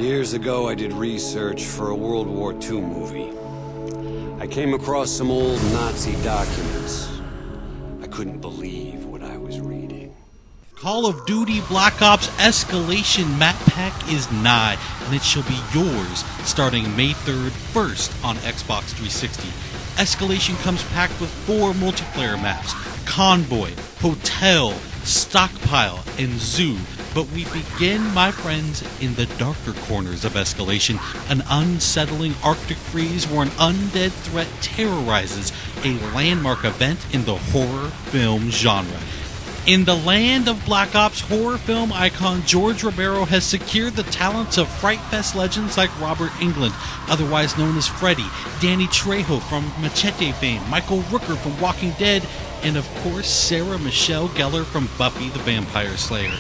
Years ago, I did research for a World War II movie. I came across some old Nazi documents. I couldn't believe what I was reading. Call of Duty Black Ops Escalation Map Pack is nigh, and it shall be yours starting May 3rd first on Xbox 360. Escalation comes packed with 4 multiplayer maps: Convoy, Hotel, Stockpile, and Zoo. But we begin, my friends, in the darker corners of Escalation, an unsettling Arctic freeze where an undead threat terrorizes a landmark event in the horror film genre. In the land of Black Ops, horror film icon George Romero has secured the talents of Fright Fest legends like Robert Englund, otherwise known as Freddy, Danny Trejo from Machete fame, Michael Rooker from Walking Dead, and of course Sarah Michelle Gellar from Buffy the Vampire Slayer.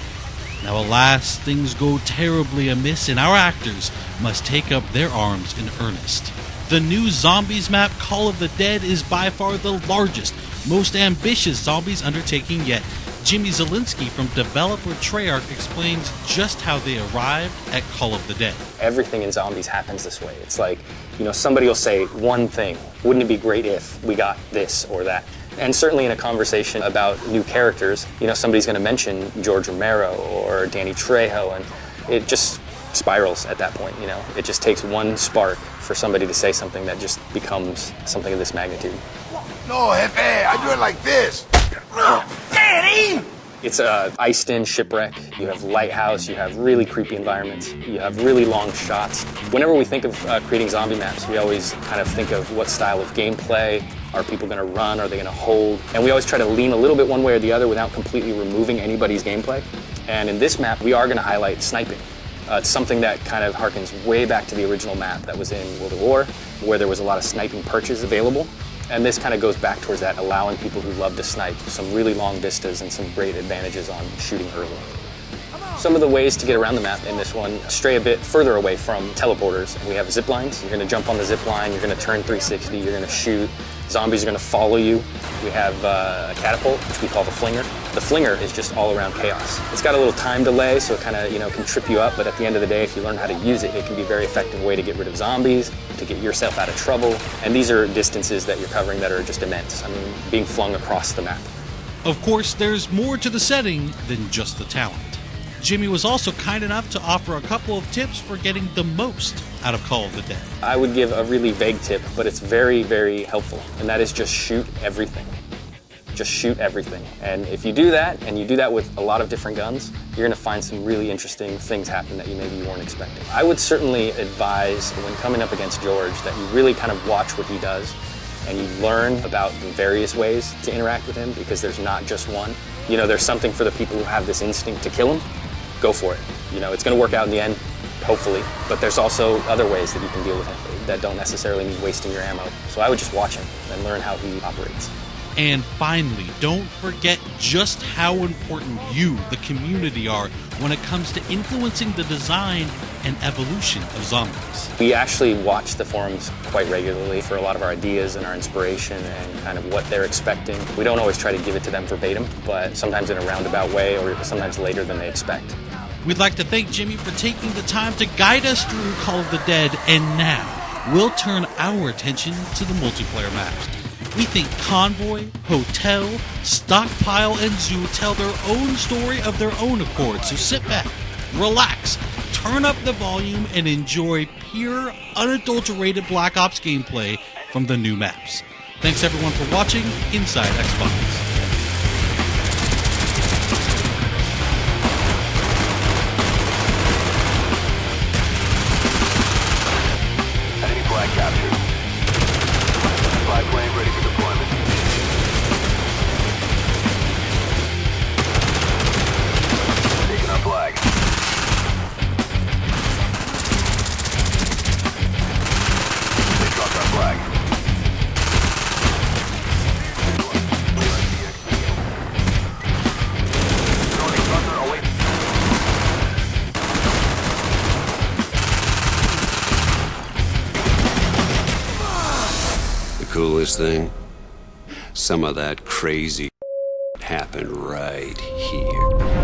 Now alas, things go terribly amiss and our actors must take up their arms in earnest. The new Zombies map, Call of the Dead, is by far the largest, most ambitious zombies undertaking yet. Jimmy Zielinski from developer Treyarch explains just how they arrived at Call of the Dead. Everything in zombies happens this way. It's like, somebody will say one thing. Wouldn't it be great if we got this or that? And certainly in a conversation about new characters, somebody's going to mention George Romero or Danny Trejo, and it just spirals at that point. It just takes one spark for somebody to say something that just becomes something of this magnitude. No, Jefe, I do it like this. Daddy! It's a iced-in shipwreck. You have lighthouse, you have really creepy environments, you have really long shots. Whenever we think of creating zombie maps, we always kind of think of what style of gameplay. Are people going to run? Are they going to hold? And we always try to lean a little bit one way or the other without completely removing anybody's gameplay. And in this map, we are going to highlight sniping. It's something that kind of harkens way back to the original map that was in World at War, where there was a lot of sniping perches available. And this kind of goes back towards that, allowing people who love to snipe some really long vistas and some great advantages on shooting early. Some of the ways to get around the map in this one stray a bit further away from teleporters. We have zip lines. You're going to jump on the zip line, you're going to turn 360, you're going to shoot. Zombies are going to follow you. We have a catapult, which we call the flinger. The flinger is just all around chaos. It's got a little time delay, so it kind of can trip you up, but at the end of the day, if you learn how to use it, it can be a very effective way to get rid of zombies, to get yourself out of trouble. And these are distances that you're covering that are just immense. I mean, being flung across the map. Of course, there's more to the setting than just the talent. Jimmy was also kind enough to offer a couple of tips for getting the most out of Call of the Dead. I would give a really vague tip, but it's very, very helpful, and that is just shoot everything. Just shoot everything. And if you do that, and you do that with a lot of different guns, you're going to find some really interesting things happen that you maybe weren't expecting. I would certainly advise, when coming up against George, that you really kind of watch what he does, and you learn about the various ways to interact with him, because there's not just one. There's something for the people who have this instinct to kill him. Go for it. It's going to work out in the end, hopefully, but there's also other ways that you can deal with him that don't necessarily mean wasting your ammo. So I would just watch him and learn how he operates. And finally, don't forget just how important you, the community, are when it comes to influencing the design and evolution of zombies. We actually watch the forums quite regularly for a lot of our ideas and our inspiration and kind of what they're expecting. We don't always try to give it to them verbatim, but sometimes in a roundabout way or sometimes later than they expect. We'd like to thank Jimmy for taking the time to guide us through Call of the Dead, and now we'll turn our attention to the multiplayer maps. We think Convoy, Hotel, Stockpile, and Zoo tell their own story of their own accord, so sit back, relax, turn up the volume, and enjoy pure, unadulterated Black Ops gameplay from the new maps. Thanks everyone for watching Inside Xbox. Coolest thing? Some of that crazy happened right here.